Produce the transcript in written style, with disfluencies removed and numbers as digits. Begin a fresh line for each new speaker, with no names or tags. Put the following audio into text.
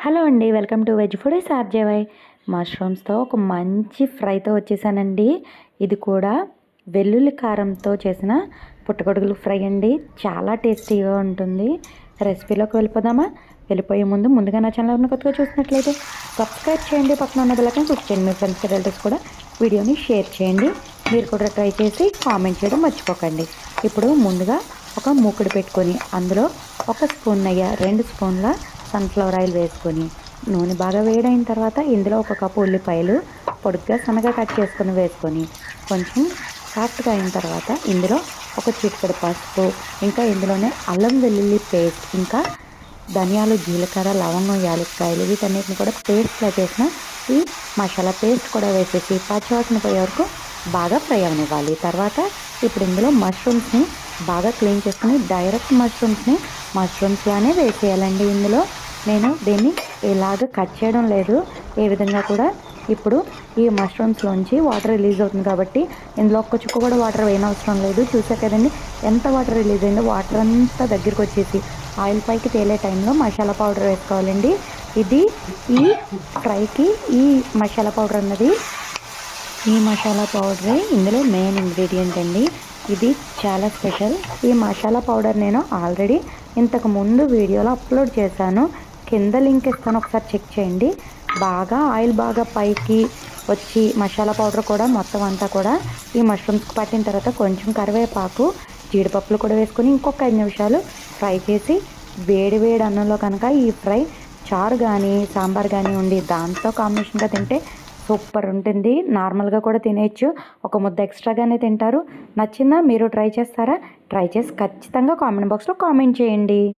Hello అండి, welcome to veg foodies RJY. మష్రూమ్స్తో ఒక మంచి ఫ్రైతో వచ్చేసానండి. ఇది కూడా వెల్లుల్లి కారంతో చేసిన పుట్టగొడుగులు ఫ్రై అండి. చాలా టేస్టీగా ఉంటుంది. రెసిపీలోకి వెళ్ళిపోదామా? వెళ్ళిపోయే ముందుగా నా ఛానల్ కొత్తగా చూసినట్లయితే సబ్స్క్రైబ్ చేయండి, పక్కన ఉన్న బెల్ ఐకాన్ క్లిక్ చేయండి. మీ ఫ్రెండ్స్ రిలేటివ్స్ కూడా వీడియోని షేర్ చేయండి. మీరు కూడా ట్రై చేసి కామెంట్ చేయడం మర్చిపోకండి. ఇప్పుడు ముందుగా ఒక మూకుడు పెట్టుకొని అందులో 1 స్పూన్ నెయ్యి, 2 స్పూన్ల సన్ఫ్లవర్ ఆయిల్ వేసుకొని నూనె బాగా వేడైన తర్వాత ఇందులో 1 కప్పు ఉల్లిపాయలు పొడుగ్గా సన్నగా కట్ చేసుకొని వేసుకొని కొంచెం సాఫ్ట్గా అయిన తర్వాత ఇందులో ఒక చిటికెడు పసుపు, ఇంకా ఇందులోనే అల్లం వెల్లుల్లి పేస్ట్, ఇంకా ధనియాలు, జీలకర్ర, లవంగం, యాలక్కాయలు వీటన్నిటిని కూడా పేస్ట్లా చేసిన ఈ మసాలా పేస్ట్ కూడా వేసేసి పచ్చివాసన పోయే వరకు బాగా ఫ్రై అవనివ్వాలి. తర్వాత ఇప్పుడు ఇందులో మష్రూమ్స్ని బాగా క్లీన్ చేసుకుని డైరెక్ట్ మష్రూమ్స్లానే వేసేయాలండి. ఇందులో నేను దీన్ని ఇలాగ కట్ చేయడం లేదు, ఏ విధంగా కూడా. ఇప్పుడు ఈ మష్రూమ్స్లోంచి వాటర్ రిలీజ్ అవుతుంది కాబట్టి ఇందులో ఒక్క చుక్క కూడా వాటర్ వేయనవసరం లేదు. చూసారు కదండి ఎంత వాటర్ రిలీజ్ అయిందో. వాటర్ అంతా దగ్గరికి వచ్చేసి ఆయిల్ పైకి తేలే టైంలో మసాలా పౌడర్ వేసుకోవాలండి. ఇది ఈ ఫ్రైకి ఈ మసాలా పౌడర్ అన్నది, ఈ మసాలా పౌడరే ఇందులో మెయిన్ ఇంగ్రీడియంట్ అండి. ఇది చాలా స్పెషల్. ఈ మసాలా పౌడర్ నేను ఆల్రెడీ ఇంతకు ముందు వీడియోలో అప్లోడ్ చేశాను, కింద లింక్ ఇస్తాను, ఒకసారి చెక్ చేయండి. ఆయిల్ బాగా పైకి వచ్చి మసాలా పౌడర్ కూడా మొత్తం అంతా కూడా ఈ మష్రూమ్స్కి పట్టిన తర్వాత కొంచెం కరివేపాకు, జీడిపప్పులు కూడా వేసుకొని ఇంకొక 5 నిమిషాలు ఫ్రై చేసి వేడి వేడి అన్నంలో కనుక ఈ ఫ్రై చారు కానీ సాంబార్ కానీ ఉండి దాంతో కాంబినేషన్గా తింటే సూపర్ ఉంటుంది. నార్మల్గా కూడా తినేయచ్చు, ఒక ముద్ద ఎక్స్ట్రాగానే తింటారు. నచ్చిందా? మీరు ట్రై చేస్తారా? ట్రై చేసి ఖచ్చితంగా కామెంట్ బాక్స్లో కామెంట్ చేయండి.